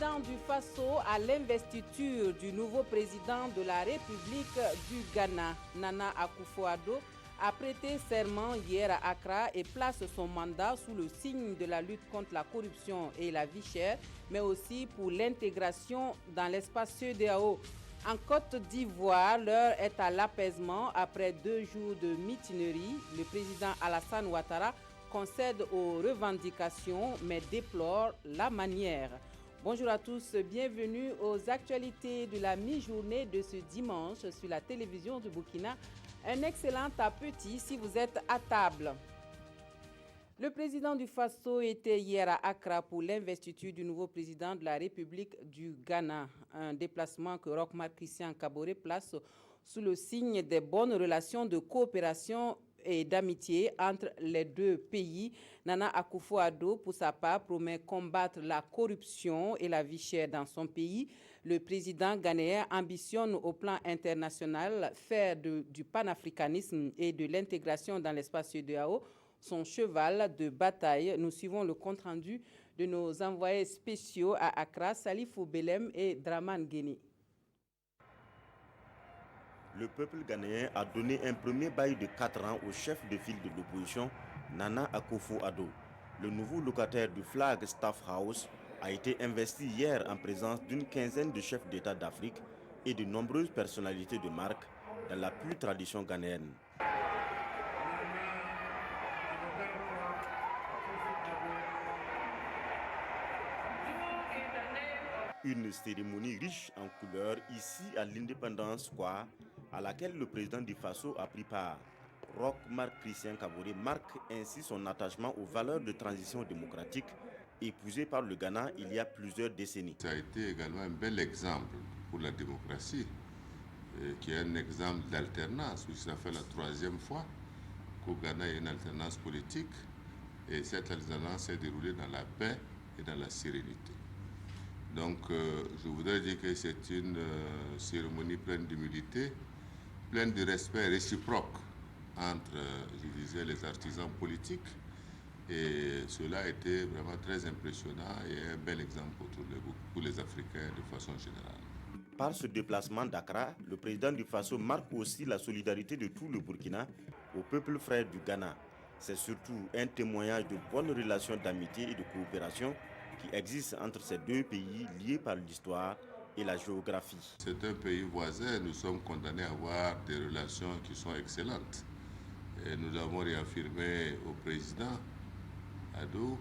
président du Faso à l'investiture du nouveau président de la République du Ghana, Nana Akufo-Addo, a prêté serment hier à Accra et place son mandat sous le signe de la lutte contre la corruption et la vie chère, mais aussi pour l'intégration dans l'espace CEDEAO. En Côte d'Ivoire, l'heure est à l'apaisement après 2 jours de mutinerie. Le président Alassane Ouattara concède aux revendications, mais déplore la manière. Bonjour à tous, bienvenue aux actualités de la mi-journée de ce dimanche sur la télévision du Burkina. Un excellent appétit si vous êtes à table. Le président du Faso était hier à Accra pour l'investiture du nouveau président de la République du Ghana. Un déplacement que Roch-Marc Christian Kaboré place sous le signe des bonnes relations de coopération et d'amitié entre les deux pays. Nana Akufo-Addo, pour sa part, promet combattre la corruption et la vie chère dans son pays. Le président ghanéen ambitionne au plan international faire du panafricanisme et de l'intégration dans l'espace CEDEAO son cheval de bataille. Nous suivons le compte-rendu de nos envoyés spéciaux à Accra, Salifou Belem et Draman Guéné. Le peuple ghanéen a donné un premier bail de 4 ans au chef de file de l'opposition, Nana Akufo-Addo. Le nouveau locataire du Flag Staff House a été investi hier en présence d'une quinzaine de chefs d'État d'Afrique et de nombreuses personnalités de marque dans la pure tradition ghanéenne. Une cérémonie riche en couleurs ici à l'Independence Square, à laquelle le président du Faso a pris part. Roch-Marc Christian Kaboré marque ainsi son attachement aux valeurs de transition démocratique épousées par le Ghana il y a plusieurs décennies. Ça a été également un bel exemple pour la démocratie, qui est un exemple d'alternance, où ça fait la 3e fois qu'au Ghana il y a une alternance politique, et cette alternance s'est déroulée dans la paix et dans la sérénité. Donc je voudrais dire que c'est une cérémonie pleine d'humilité, pleine de respect réciproque entre, je disais, les artisans politiques. Et cela a été vraiment très impressionnant et un bel exemple pour les Africains de façon générale. Par ce déplacement d'Accra, le président du Faso marque aussi la solidarité de tout le Burkina au peuple frère du Ghana. C'est surtout un témoignage de bonnes relations d'amitié et de coopération qui existe entre ces deux pays liés par l'histoire et la géographie. C'est un pays voisin, nous sommes condamnés à avoir des relations qui sont excellentes. Et nous avons réaffirmé au président Addo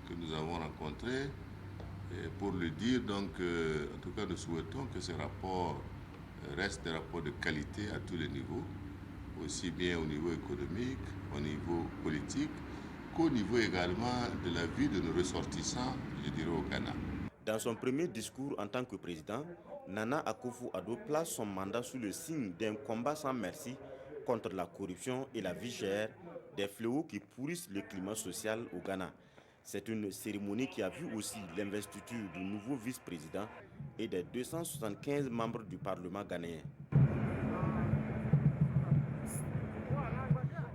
que nous avons rencontré et pour le dire, donc, en tout cas nous souhaitons que ces rapports restent des rapports de qualité à tous les niveaux, aussi bien au niveau économique, au niveau politique, qu'au niveau également de la vie de nos ressortissants, je dirais, au Ghana. Dans son premier discours en tant que président, Nana Akufo-Addo place son mandat sous le signe d'un combat sans merci contre la corruption et la vie chère, des fléaux qui pourrissent le climat social au Ghana. C'est une cérémonie qui a vu aussi l'investiture du nouveau vice-président et des 275 membres du Parlement ghanéen.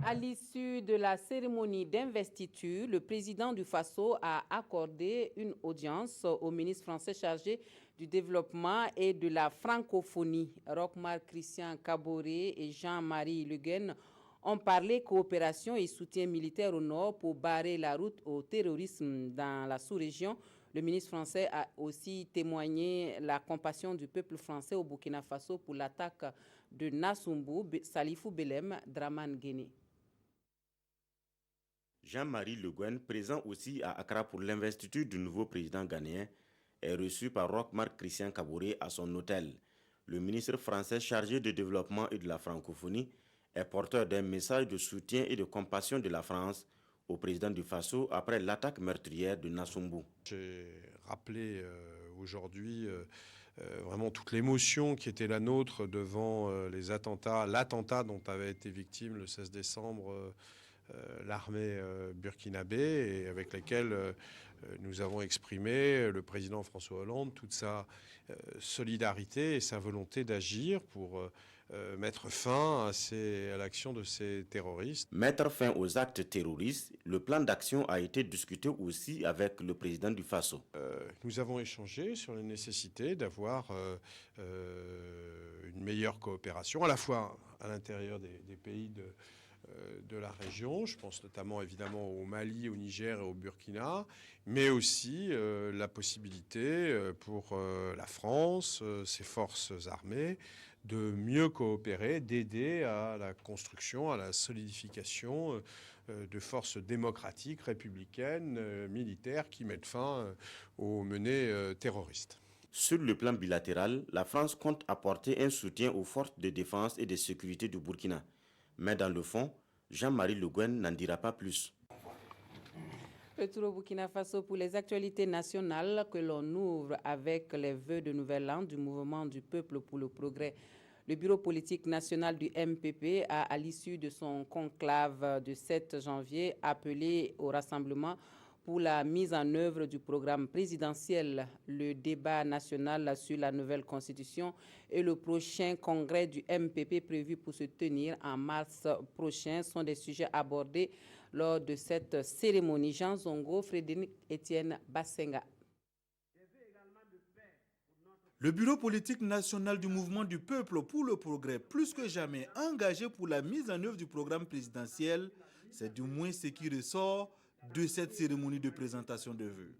À l'issue de la cérémonie d'investiture, le président du Faso a accordé une audience au ministre français chargé du développement et de la francophonie. Roch-Marc Christian Kaboré et Jean-Marie Le Guen ont parlé coopération et soutien militaire au nord pour barrer la route au terrorisme dans la sous-région. Le ministre français a aussi témoigné la compassion du peuple français au Burkina Faso pour l'attaque de Nassumbu, Salifou Belem, Draman Guéné. Jean-Marie Le Guen, présent aussi à Accra pour l'investiture du nouveau président ghanéen, est reçu par Roch-Marc Christian Kaboré à son hôtel. Le ministre français chargé du développement et de la francophonie est porteur d'un message de soutien et de compassion de la France au président du Faso après l'attaque meurtrière de Nassumbu. J'ai rappelé aujourd'hui vraiment toute l'émotion qui était la nôtre devant les attentats, l'attentat dont avait été victime le 16 décembre l'armée burkinabé et avec laquelle nous avons exprimé, le président François Hollande, toute sa solidarité et sa volonté d'agir pour mettre fin à l'action de ces terroristes. Mettre fin aux actes terroristes, le plan d'action a été discuté aussi avec le président du Faso. Nous avons échangé sur la nécessité d'avoir une meilleure coopération, à la fois à l'intérieur des pays de la région, je pense notamment évidemment au Mali, au Niger et au Burkina, mais aussi la possibilité pour la France, ses forces armées, de mieux coopérer, d'aider à la construction, à la solidification de forces démocratiques, républicaines, militaires qui mettent fin aux menées terroristes. Sur le plan bilatéral, la France compte apporter un soutien aux forces de défense et de sécurité du Burkina. Mais dans le fond, Jean-Marie Le Guen n'en dira pas plus. Retour au Burkina Faso pour les actualités nationales que l'on ouvre avec les vœux de nouvel an du mouvement du peuple pour le progrès. Le bureau politique national du MPP a, à l'issue de son conclave du 7 janvier, appelé au rassemblement pour la mise en œuvre du programme présidentiel. Le débat national sur la nouvelle constitution et le prochain congrès du MPP prévu pour se tenir en mars prochain sont des sujets abordés lors de cette cérémonie. Jean Zongo, Frédéric Etienne Bassenga. Le bureau politique national du mouvement du peuple pour le progrès, plus que jamais engagé pour la mise en œuvre du programme présidentiel, c'est du moins ce qui ressort de cette cérémonie de présentation de vœux.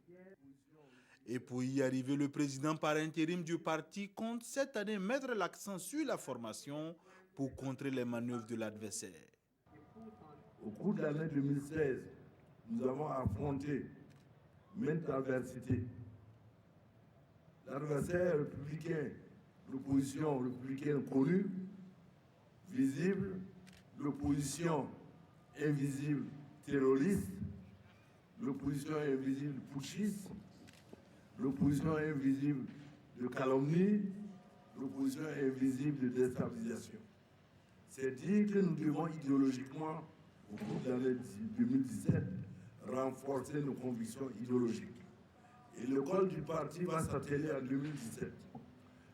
Et pour y arriver, le président par intérim du parti compte cette année mettre l'accent sur la formation pour contrer les manœuvres de l'adversaire. Au cours de l'année 2016, nous avons affronté maintes adversités. L'adversaire républicain, l'opposition républicaine connue, visible, l'opposition invisible terroriste, l'opposition invisible putschiste, l'opposition invisible de calomnie, l'opposition invisible de déstabilisation. C'est dire que nous devons idéologiquement, au cours de l'année 2017, renforcer nos convictions idéologiques. Et le col du parti va s'atteler en 2017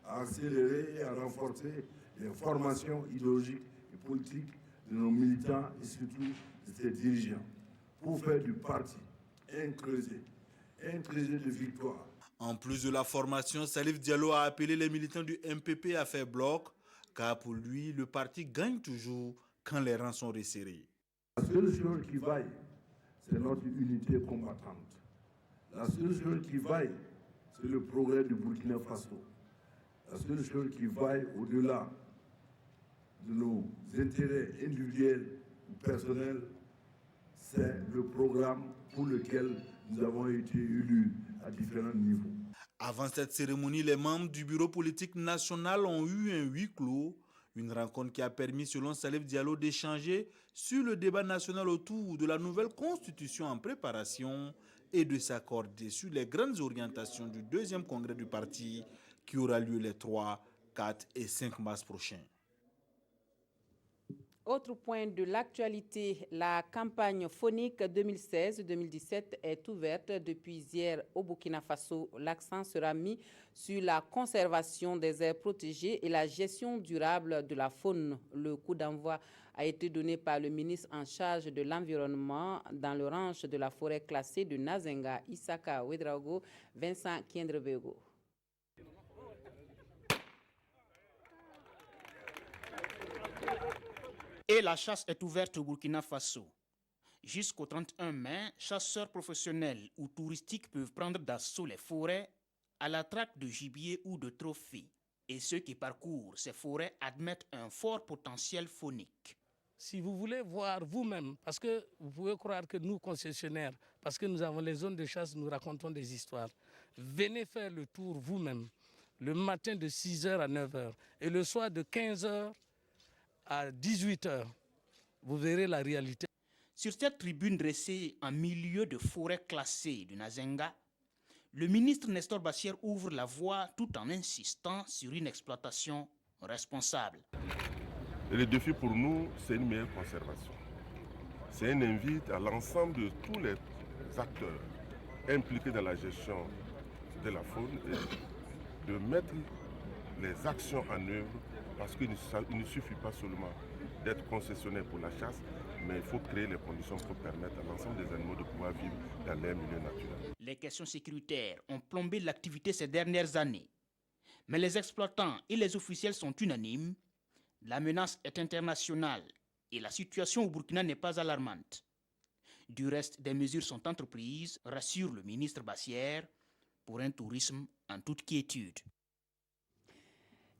à accélérer et à renforcer les formations idéologiques et politiques de nos militants et surtout de ses dirigeants pour faire du parti un creuset de victoire. En plus de la formation, Salif Diallo a appelé les militants du MPP à faire bloc, car pour lui, le parti gagne toujours quand les rangs sont resserrés. La seule chose qui vaille, c'est notre unité combattante. La seule chose qui vaille, c'est le progrès du Burkina Faso. La seule chose qui vaille au-delà de nos intérêts individuels ou personnels, c'est le programme pour lequel nous avons été élus à différents niveaux. Avant cette cérémonie, les membres du bureau politique national ont eu un huis clos, une rencontre qui a permis, selon Salif Diallo, d'échanger sur le débat national autour de la nouvelle constitution en préparation et de s'accorder sur les grandes orientations du deuxième congrès du parti qui aura lieu les 3, 4 et 5 mars prochains. Autre point de l'actualité, la campagne phonique 2016-2017 est ouverte depuis hier au Burkina Faso. L'accent sera mis sur la conservation des aires protégées et la gestion durable de la faune. Le coup d'envoi a été donné par le ministre en charge de l'environnement dans le ranch de la forêt classée de Nazenga, Isaka Ouedraogo, Vincent Kiendrebego. Et la chasse est ouverte au Burkina Faso. Jusqu'au 31 mai, chasseurs professionnels ou touristiques peuvent prendre d'assaut les forêts à la traque de gibier ou de trophées. Et ceux qui parcourent ces forêts admettent un fort potentiel faunique. Si vous voulez voir vous-même, parce que vous pouvez croire que nous, concessionnaires, parce que nous avons les zones de chasse, nous racontons des histoires. Venez faire le tour vous-même, le matin de 6h à 9h et le soir de 15h à 18h. Vous verrez la réalité. Sur cette tribune dressée en milieu de forêt classée du Nazenga, le ministre Nestor Bassière ouvre la voie tout en insistant sur une exploitation responsable. Et le défi pour nous, c'est une meilleure conservation. C'est un invite à l'ensemble de tous les acteurs impliqués dans la gestion de la faune et de mettre les actions en œuvre Parce qu'il ne suffit pas seulement d'être concessionnaire pour la chasse, mais il faut créer les conditions pour permettre à l'ensemble des animaux de pouvoir vivre dans leur milieu naturel. Les questions sécuritaires ont plombé l'activité ces dernières années. Mais les exploitants et les officiels sont unanimes. La menace est internationale et la situation au Burkina n'est pas alarmante. Du reste, des mesures sont entreprises, rassure le ministre Bassière, pour un tourisme en toute quiétude.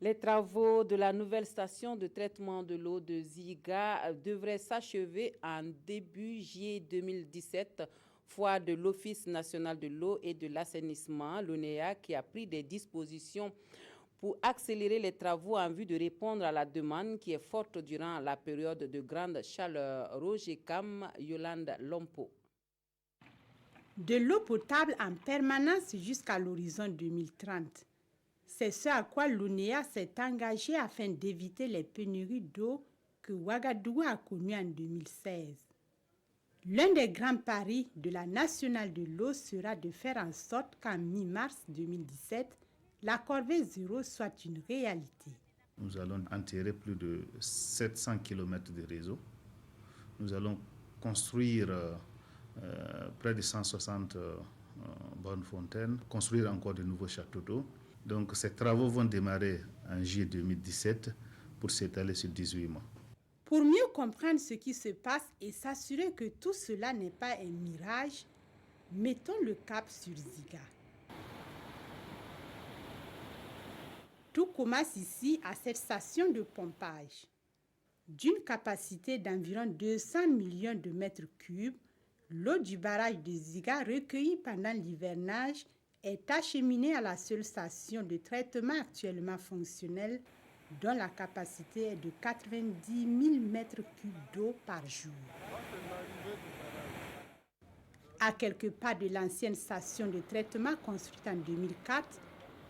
Les travaux de la nouvelle station de traitement de l'eau de Ziga devraient s'achever en début juillet 2017, foi de l'Office national de l'eau et de l'assainissement, l'ONEA, qui a pris des dispositions pour accélérer les travaux en vue de répondre à la demande qui est forte durant la période de grande chaleur. Roger Cam, Yolande Lompo. De l'eau potable en permanence jusqu'à l'horizon 2030. C'est ce à quoi l'ONEA s'est engagée afin d'éviter les pénuries d'eau que Ouagadougou a connues en 2016. L'un des grands paris de la nationale de l'eau sera de faire en sorte qu'en mi-mars 2017, la corvée zéro soit une réalité. Nous allons enterrer plus de 700 km de réseau. Nous allons construire près de 160 bornes fontaines, construire encore de nouveaux châteaux d'eau. Donc ces travaux vont démarrer en juillet 2017 pour s'étaler sur 18 mois. Pour mieux comprendre ce qui se passe et s'assurer que tout cela n'est pas un mirage, mettons le cap sur Ziga. Tout commence ici à cette station de pompage. D'une capacité d'environ 200 millions de mètres cubes, l'eau du barrage de Ziga recueillie pendant l'hivernage est acheminée à la seule station de traitement actuellement fonctionnelle, dont la capacité est de 90 000 mètres cubes d'eau par jour. À quelques pas de l'ancienne station de traitement construite en 2004,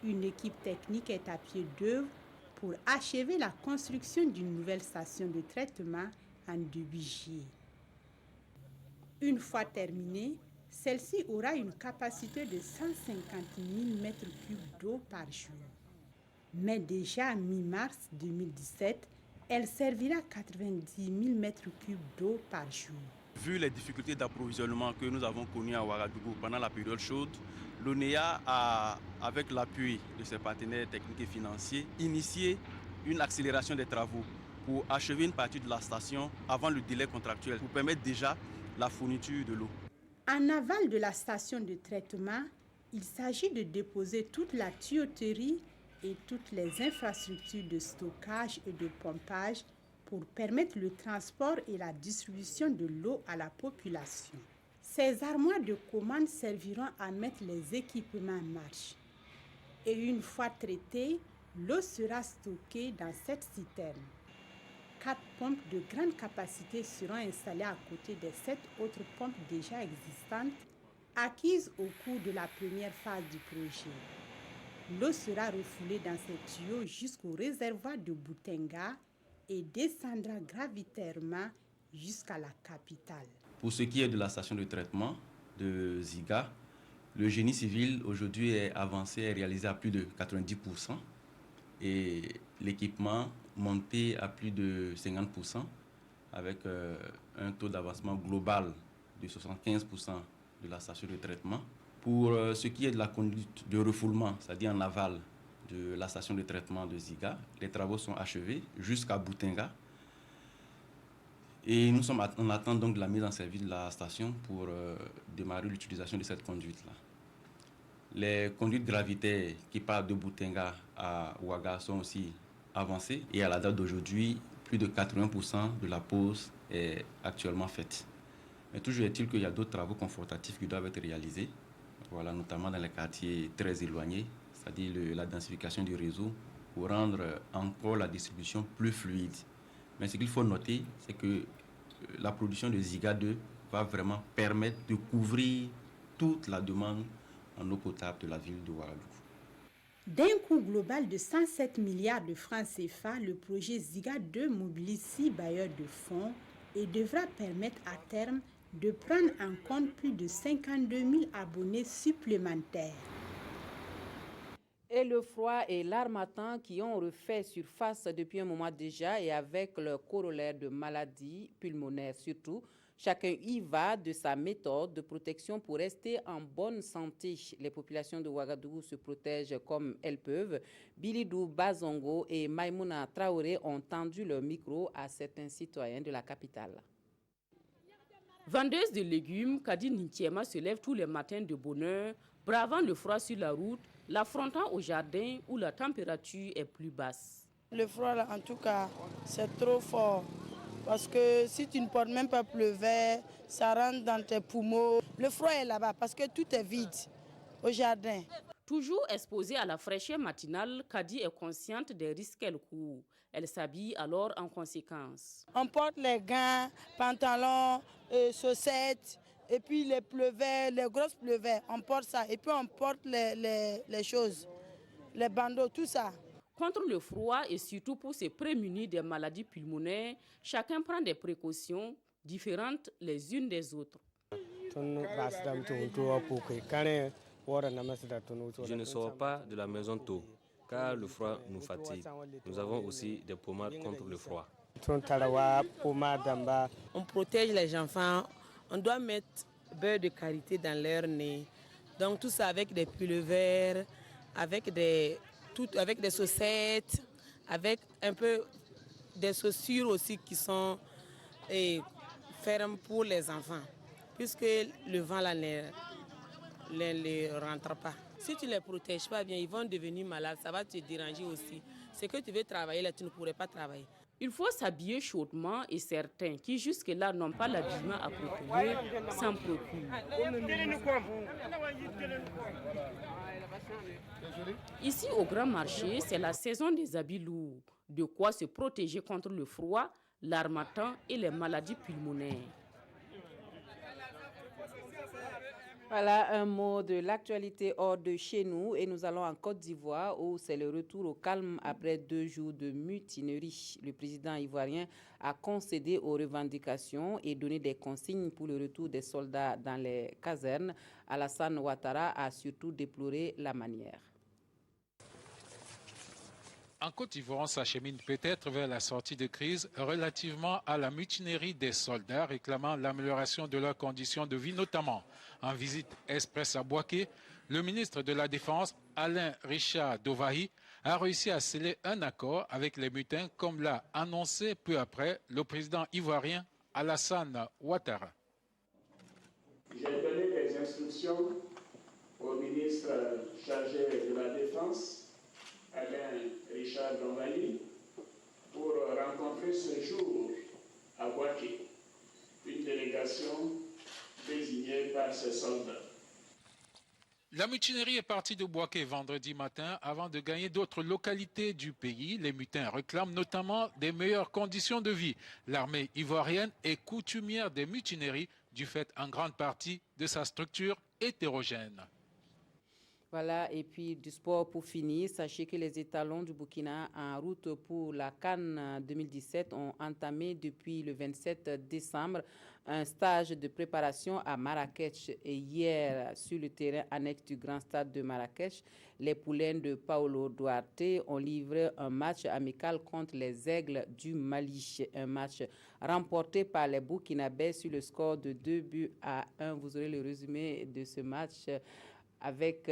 une équipe technique est à pied d'œuvre pour achever la construction d'une nouvelle station de traitement en début juillet. Une fois terminée, celle-ci aura une capacité de 150 000 mètres cubes d'eau par jour. Mais déjà à mi-mars 2017, elle servira 90 000 mètres cubes d'eau par jour. Vu les difficultés d'approvisionnement que nous avons connues à Ouagadougou pendant la période chaude, l'ONEA a, avec l'appui de ses partenaires techniques et financiers, initié une accélération des travaux pour achever une partie de la station avant le délai contractuel, pour permettre déjà la fourniture de l'eau. En aval de la station de traitement, il s'agit de déposer toute la tuyauterie et toutes les infrastructures de stockage et de pompage pour permettre le transport et la distribution de l'eau à la population. Ces armoires de commande serviront à mettre les équipements en marche. Et une fois traitée, l'eau sera stockée dans cette citerne. 4 pompes de grande capacité seront installées à côté des 7 autres pompes déjà existantes, acquises au cours de la première phase du projet. L'eau sera refoulée dans ces tuyaux jusqu'au réservoir de Boutenga et descendra gravitairement jusqu'à la capitale. Pour ce qui est de la station de traitement de Ziga, le génie civil aujourd'hui est avancé et réalisé à plus de 90% et l'équipement monté à plus de 50% avec un taux d'avancement global de 75% de la station de traitement. Pour ce qui est de la conduite de refoulement, c'est-à-dire en aval de la station de traitement de Ziga, les travaux sont achevés jusqu'à Boutenga. Et nous sommes en attente donc de la mise en service de la station pour démarrer l'utilisation de cette conduite-là. Les conduites gravitaires qui partent de Boutenga à Ouaga sont aussi avancées et à la date d'aujourd'hui, plus de 80% de la pose est actuellement faite. Mais toujours est-il qu'il y a d'autres travaux confortatifs qui doivent être réalisés, voilà, notamment dans les quartiers très éloignés, c'est-à-dire la densification du réseau pour rendre encore la distribution plus fluide. Mais ce qu'il faut noter, c'est que la production de Ziga 2 va vraiment permettre de couvrir toute la demande en eau potable de la ville de Ouagadougou. D'un coût global de 107 milliards de francs CFA, le projet Ziga 2 mobilise 6 bailleurs de fonds et devra permettre à terme de prendre en compte plus de 52 000 abonnés supplémentaires. Et le froid et l'harmattan qui ont refait surface depuis un moment déjà et avec leur corollaire de maladies pulmonaires surtout, chacun y va de sa méthode de protection pour rester en bonne santé. Les populations de Ouagadougou se protègent comme elles peuvent. Bilidou Bazongo et Maïmouna Traoré ont tendu leur micro à certains citoyens de la capitale. Vendeuse de légumes, Kadi Nintiema se lève tous les matins de bonne heure, bravant le froid sur la route, l'affrontant au jardin où la température est plus basse. Le froid, là, en tout cas, c'est trop fort. Parce que si tu ne portes même pas pleuvet, ça rentre dans tes poumons. Le froid est là-bas parce que tout est vide au jardin. Toujours exposée à la fraîcheur matinale, Kadi est consciente des risques qu'elle court. Elle s'habille alors en conséquence. On porte les gants, pantalons, chaussettes, et puis les pleuvets, les grosses pleuvets, on porte ça. Et puis on porte les choses, les bandeaux, tout ça. Contre le froid et surtout pour se prémunir des maladies pulmonaires, chacun prend des précautions différentes les unes des autres. Je ne sors pas de la maison tôt, car le froid nous fatigue. Nous avons aussi des pommades contre le froid. On protège les enfants, on doit mettre beurre de karité dans leur nez. Donc tout ça avec des pullovers, avec des chaussettes, avec un peu des chaussures aussi qui sont fermes pour les enfants, puisque le vent là ne rentre pas. Si tu ne les protèges pas bien, ils vont devenir malades, ça va te déranger aussi. C'est que tu veux travailler là, tu ne pourrais pas travailler. Il faut s'habiller chaudement et certains qui jusque-là n'ont pas l'habillement approprié s'en procurent. Ici au Grand Marché, c'est la saison des habits lourds, de quoi se protéger contre le froid, l'harmattan et les maladies pulmonaires. Voilà un mot de l'actualité hors de chez nous et nous allons en Côte d'Ivoire où c'est le retour au calme après 2 jours de mutinerie. Le président ivoirien a concédé aux revendications et donné des consignes pour le retour des soldats dans les casernes. Alassane Ouattara a surtout déploré la manière. En Côte d'Ivoire, on s'achemine peut-être vers la sortie de crise relativement à la mutinerie des soldats réclamant l'amélioration de leurs conditions de vie, notamment en visite express à Bouaké. Le ministre de la Défense, Alain Richard Dovahi, a réussi à sceller un accord avec les mutins, comme l'a annoncé peu après le président ivoirien Alassane Ouattara. J'ai donné des instructions au ministre chargé de la Défense, Alain Richard Dovahi, pour rencontrer ce jour à Bouaké une délégation désignée par ses soldats. La mutinerie est partie de Bouaké vendredi matin avant de gagner d'autres localités du pays. Les mutins réclament notamment des meilleures conditions de vie. L'armée ivoirienne est coutumière des mutineries du fait en grande partie de sa structure hétérogène. Voilà, et puis du sport pour finir. Sachez que les étalons du Burkina en route pour la CAN 2017 ont entamé depuis le 27 décembre un stage de préparation à Marrakech. Et hier, sur le terrain annexe du grand stade de Marrakech, les poulains de Paolo Duarte ont livré un match amical contre les Aigles du Mali. Un match remporté par les Burkinabés sur le score de 2-1. Vous aurez le résumé de ce match avec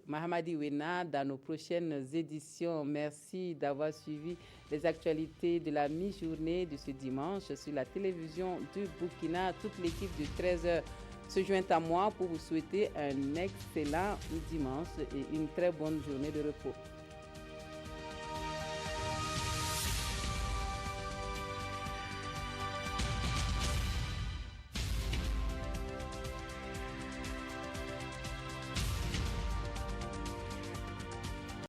Mahamadi Wena dans nos prochaines éditions. Merci d'avoir suivi les actualités de la mi-journée de ce dimanche sur la télévision du Burkina. Toute l'équipe de 13h se joint à moi pour vous souhaiter un excellent dimanche et une très bonne journée de repos.